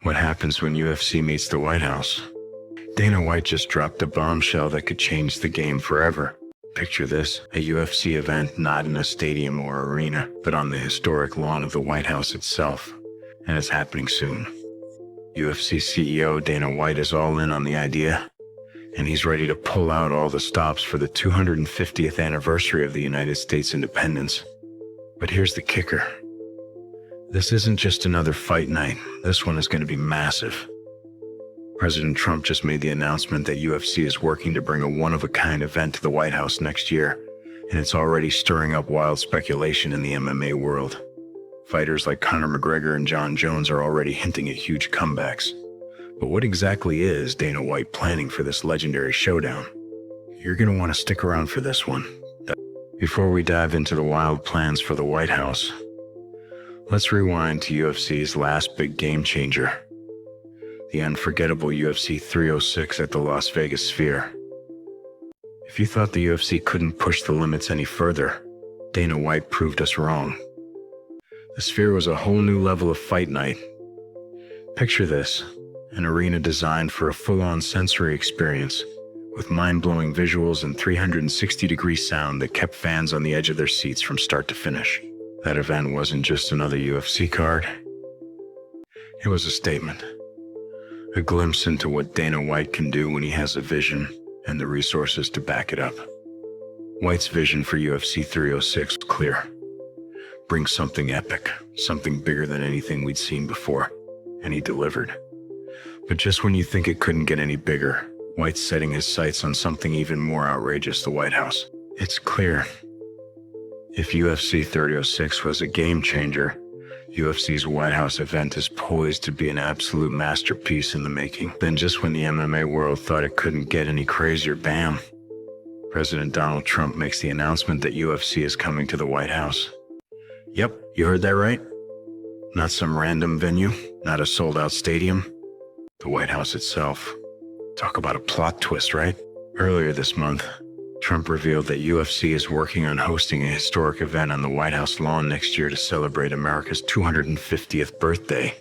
What happens when UFC meets the White House? Dana White just dropped a bombshell that could change the game forever. Picture this, a UFC event not in a stadium or arena, but on the historic lawn of the White House itself. And it's happening soon. UFC CEO Dana White is all in on the idea, and he's ready to pull out all the stops for the 250th anniversary of the United States independence. But here's the kicker. This isn't just another fight night. This one is going to be massive. President Trump just made the announcement that UFC is working to bring a one-of-a-kind event to the White House next year, and it's already stirring up wild speculation in the MMA world. Fighters like Conor McGregor and Jon Jones are already hinting at huge comebacks. But what exactly is Dana White planning for this legendary showdown? You're going to want to stick around for this one. Before we dive into the wild plans for the White House, let's rewind to UFC's last big game changer, the unforgettable UFC 306 at the Las Vegas Sphere. If you thought the UFC couldn't push the limits any further, Dana White proved us wrong. The Sphere was a whole new level of fight night. Picture this, an arena designed for a full-on sensory experience, with mind-blowing visuals and 360-degree sound that kept fans on the edge of their seats from start to finish. That event wasn't just another UFC card. It was a statement. A glimpse into what Dana White can do when he has a vision and the resources to back it up. White's vision for UFC 306 was clear. Bring something epic, something bigger than anything we'd seen before. And he delivered. But just when you think it couldn't get any bigger, White's setting his sights on something even more outrageous, the White House. It's clear. If UFC 306 was a game changer, UFC's White House event is poised to be an absolute masterpiece in the making. Then just when the MMA world thought it couldn't get any crazier, bam! President Donald Trump makes the announcement that UFC is coming to the White House. Yep, you heard that right. Not some random venue, not a sold-out stadium. The White House itself. Talk about a plot twist, right? Earlier this month, Trump revealed that UFC is working on hosting a historic event on the White House lawn next year to celebrate America's 250th birthday.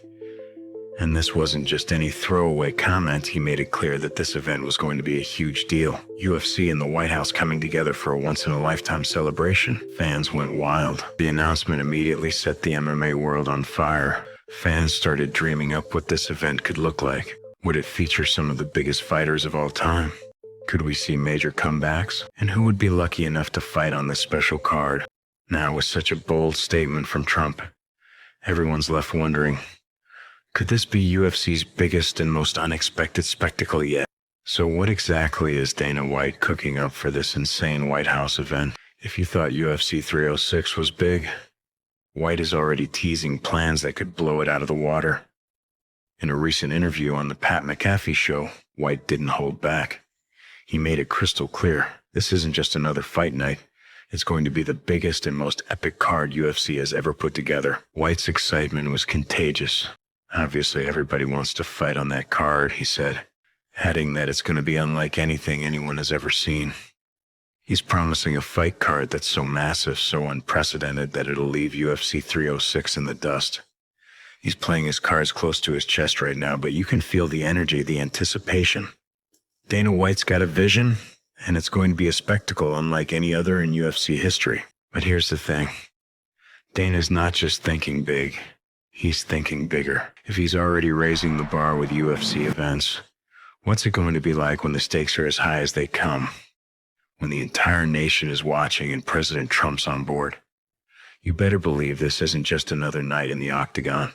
And this wasn't just any throwaway comment. He made it clear that this event was going to be a huge deal. UFC and the White House coming together for a once-in-a-lifetime celebration. Fans went wild. The announcement immediately set the MMA world on fire. Fans started dreaming up what this event could look like. Would it feature some of the biggest fighters of all time? Could we see major comebacks? And who would be lucky enough to fight on this special card? Now, with such a bold statement from Trump, everyone's left wondering, could this be UFC's biggest and most unexpected spectacle yet? So what exactly is Dana White cooking up for this insane White House event? If you thought UFC 306 was big, White is already teasing plans that could blow it out of the water. In a recent interview on the Pat McAfee show, White didn't hold back. He made it crystal clear, this isn't just another fight night. It's going to be the biggest and most epic card UFC has ever put together. White's excitement was contagious. Obviously, everybody wants to fight on that card, he said, adding that it's going to be unlike anything anyone has ever seen. He's promising a fight card that's so massive, so unprecedented that it'll leave UFC 306 in the dust. He's playing his cards close to his chest right now, but you can feel the energy, the anticipation. Dana White's got a vision, and it's going to be a spectacle unlike any other in UFC history. But here's the thing. Dana's not just thinking big. He's thinking bigger. If he's already raising the bar with UFC events, what's it going to be like when the stakes are as high as they come? When the entire nation is watching and President Trump's on board? You better believe this isn't just another night in the Octagon.